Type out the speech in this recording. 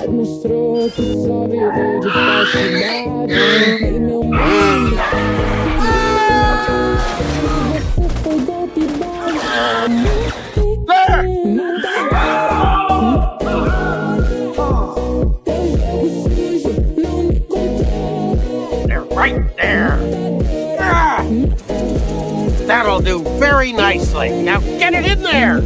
Mostrou que só vive de falsidade em meu mundo. Você foi golpe baixo. They're right there. That'll do very nicely. Now get it in there.